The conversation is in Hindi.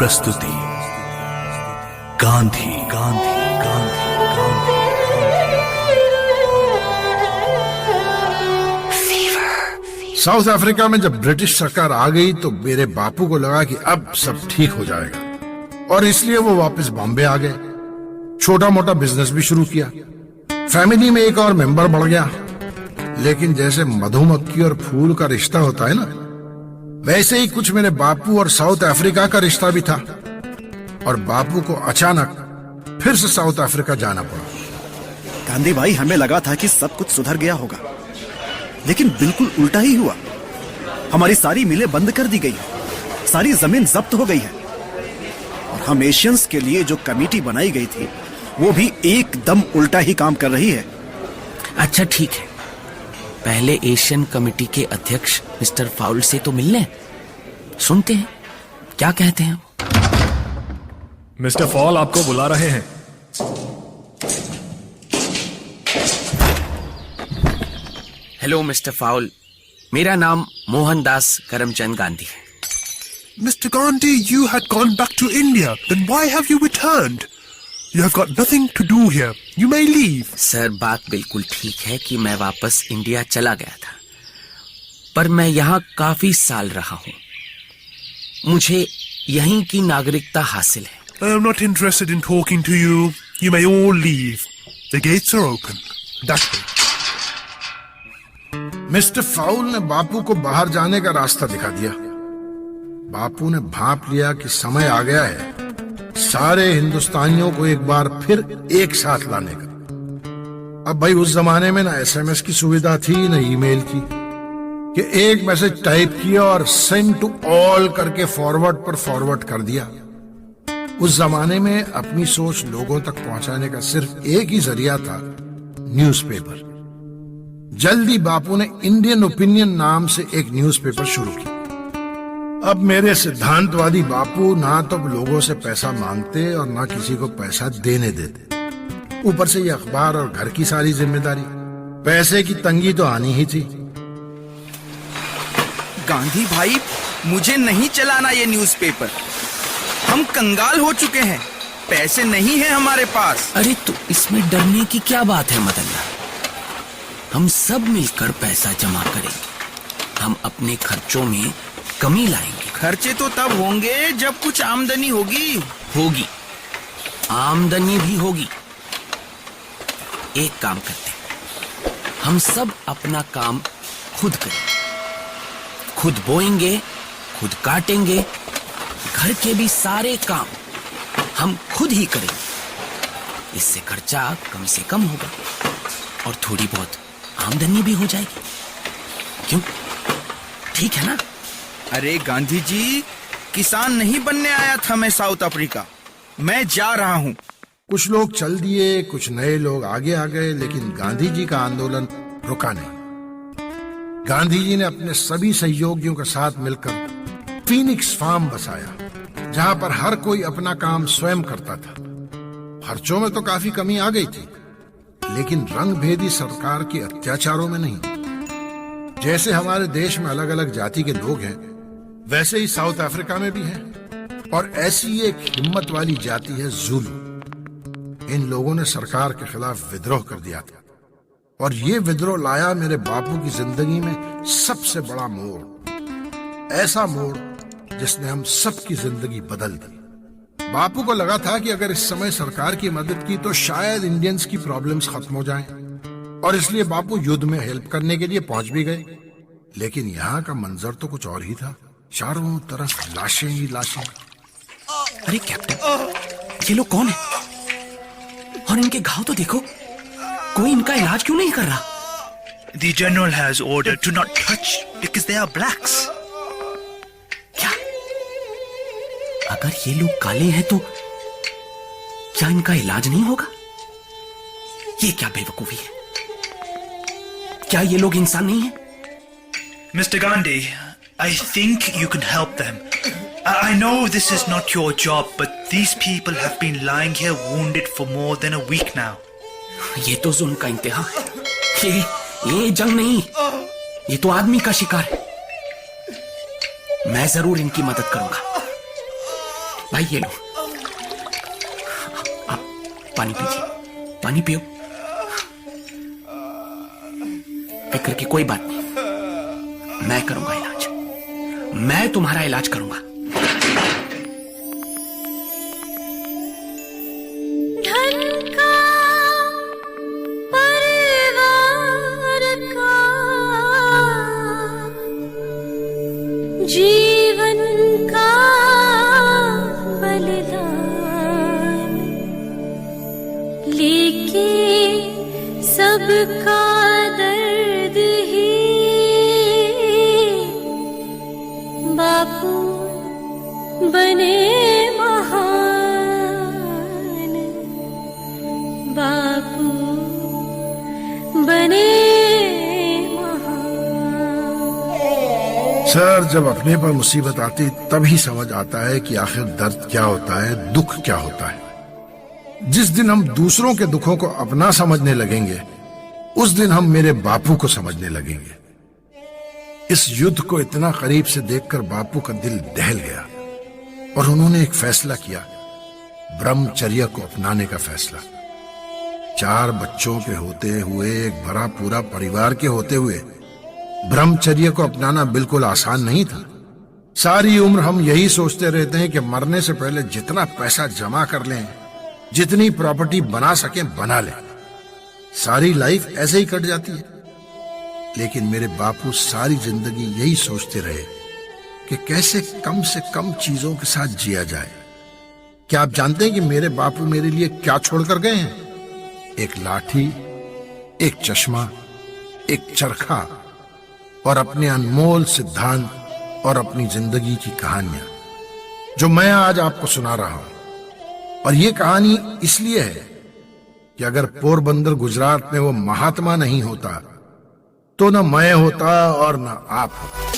प्रस्तुति गांधी गांधी गांधी गांधी साउथ अफ्रीका में जब ब्रिटिश सरकार आ गई तो मेरे बापू को लगा कि अब सब ठीक हो जाएगा और इसलिए वो वापस बॉम्बे आ गए। छोटा मोटा बिजनेस भी शुरू किया। फैमिली में एक और मेंबर बढ़ गया। लेकिन जैसे मधुमक्खी और फूल का रिश्ता होता है ना, वैसे ही कुछ मेरे बापू और साउथ अफ्रीका का रिश्ता भी था। और बापू को अचानक फिर से साउथ अफ्रीका जाना पड़ा। गांधी भाई, हमें लगा था कि सब कुछ सुधर गया होगा, लेकिन बिल्कुल उल्टा ही हुआ। हमारी सारी मिलें बंद कर दी गई, सारी जमीन जब्त हो गई है और हम एशियंस के लिए जो कमेटी बनाई गई थी वो भी एकदम उल्टा ही काम कर रही है। अच्छा ठीक है, पहले एशियन कमेटी के अध्यक्ष मिस्टर फाउल से तो मिल लें, सुनते हैं क्या कहते हैं। मिस्टर फॉल आपको बुला रहे हैं। हेलो मिस्टर फाउल, मेरा नाम मोहनदास करमचंद गांधी है। Mr. Gandhi, you had gone back to India. Then why have you returned? You have got nothing to do here. You may leave. Sir, बात बिल्कुल ठीक है कि मैं वापस इंडिया चला गया था, पर मैं यहाँ काफी साल रहा हूँ। मुझे यहीं की नागरिकता हासिल है। I am not interested in talking to you. You may all leave. The gates are open. That way. Mister foul ने बापू को बाहर जाने का रास्ता दिखा दिया। बापू ने भांप लिया कि समय आ गया है सारे हिंदुस्तानियों को एक बार फिर एक साथ लाने का। अब भाई, उस जमाने में ना एसएमएस की सुविधा थी न ईमेल की, कि एक मैसेज टाइप किया और सेंड टू ऑल करके फॉरवर्ड पर फॉरवर्ड कर दिया। उस जमाने में अपनी सोच लोगों तक पहुंचाने का सिर्फ एक ही जरिया था, न्यूज़पेपर। जल्दी बापू ने इंडियन ओपिनियन नाम से एक न्यूज़पेपर शुरू किया। अब मेरे सिद्धांतवादी बापू ना तो लोगों से पैसा मांगते और ना किसी को पैसा देने देते। ऊपर से ये अखबार और घर की सारी जिम्मेदारी, पैसे की तंगी तो आनी ही थी। गांधी भाई, मुझे नहीं चलाना ये न्यूज़पेपर। हम कंगाल हो चुके हैं, पैसे नहीं है हमारे पास। अरे तो इसमें डरने की क्या बात है मदन लाल, हम सब मिलकर पैसा जमा करेंगे। हम अपने खर्चों में कमी लाएंगे। खर्चे तो तब होंगे जब कुछ आमदनी होगी। आमदनी भी होगी। एक काम करते हैं, हम सब अपना काम खुद करेंगे। खुद बोएंगे, खुद काटेंगे, घर के भी सारे काम हम खुद ही करेंगे। इससे खर्चा कम से कम होगा और थोड़ी बहुत आमदनी भी हो जाएगी। क्यों, ठीक है ना? अरे गांधी जी, किसान नहीं बनने आया था मैं साउथ अफ्रीका। मैं जा रहा हूँ। कुछ लोग चल दिए, कुछ नए लोग आगे आ गए, लेकिन गांधी जी का आंदोलन रुका नहीं। गांधी जी ने अपने सभी सहयोगियों के साथ मिलकर फीनिक्स फार्म बसाया, जहां पर हर कोई अपना काम स्वयं करता था। खर्चों में तो काफी कमी आ गई थी, लेकिन रंगभेदी सरकार के अत्याचारों में नहीं। जैसे हमारे देश में अलग अलग जाति के लोग हैं, वैसे ही साउथ अफ्रीका में भी हैं। और ऐसी एक हिम्मत वाली जाति है ज़ुलू। इन लोगों ने सरकार के खिलाफ विद्रोह कर दिया था और ये विद्रोह लाया मेरे बापू की जिंदगी में सबसे बड़ा मोड़, ऐसा मोड़ जिसने हम सबकी जिंदगी बदल दी। बापू को लगा था कि अगर इस समय सरकार की मदद की तो शायद इंडियंस की प्रॉब्लम्स खत्म हो जाएं, और इसलिए बापू युद्ध में हेल्प करने के लिए पहुंच भी गए। लेकिन यहाँ का मंजर तो कुछ और ही था। चारों तरफ लाशें ही लाशें। अरे कैप्टन, ये लोग कौन है? और इनके घाव तो देखो, कोई इनका इलाज क्यों नहीं कर रहा? The general has ordered to not touch because they are blacks. क्या? अगर ये लोग काले हैं तो क्या इनका इलाज नहीं होगा? ये क्या बेवकूफी है? क्या ये लोग इंसान नहीं है? Mr. Gandhi, I think you can help them. I know this is not your job, but these people have been lying here wounded for more than a week now. ये तो जुल्म का इंतहा है। ये जंग नहीं, ये तो आदमी का शिकार है। मैं जरूर इनकी मदद करूंगा। भाई ये लो, आप पानी पीजिए, पानी पियो। फिक्र की कोई बात नहीं, मैं करूंगा इलाज, मैं तुम्हारा इलाज करूंगा। जीवन का बलिदान लेके सबका दर्द ही बापू बने महान, बापू बने। सर, जब अपने पर मुसीबत आती तभी समझ आता है कि आखिर दर्द क्या होता है, दुख क्या होता है। जिस दिन हम दूसरों के दुखों को अपना समझने लगेंगे, उस दिन हम मेरे बापू को समझने लगेंगे। इस युद्ध को इतना करीब से देखकर बापू का दिल दहल गया और उन्होंने एक फैसला किया, ब्रह्मचर्य को अपनाने का फैसला। 4 बच्चों के होते हुए, एक भरा पूरा परिवार के होते हुए ब्रह्मचर्य को अपनाना बिल्कुल आसान नहीं था। सारी उम्र हम यही सोचते रहते हैं कि मरने से पहले जितना पैसा जमा कर लें, जितनी प्रॉपर्टी बना सकें बना लें। सारी लाइफ ऐसे ही कट जाती है। लेकिन मेरे बापू सारी जिंदगी यही सोचते रहे कि कैसे कम से कम चीजों के साथ जिया जाए। क्या आप जानते हैं कि मेरे बापू मेरे लिए क्या छोड़कर गए हैं? एक लाठी, एक चश्मा, एक चरखा और अपने अनमोल सिद्धांत और अपनी जिंदगी की कहानियां, जो मैं आज आपको सुना रहा हूं। और ये कहानी इसलिए है कि अगर पोरबंदर गुजरात में वो महात्मा नहीं होता तो न मैं होता और न आप होता।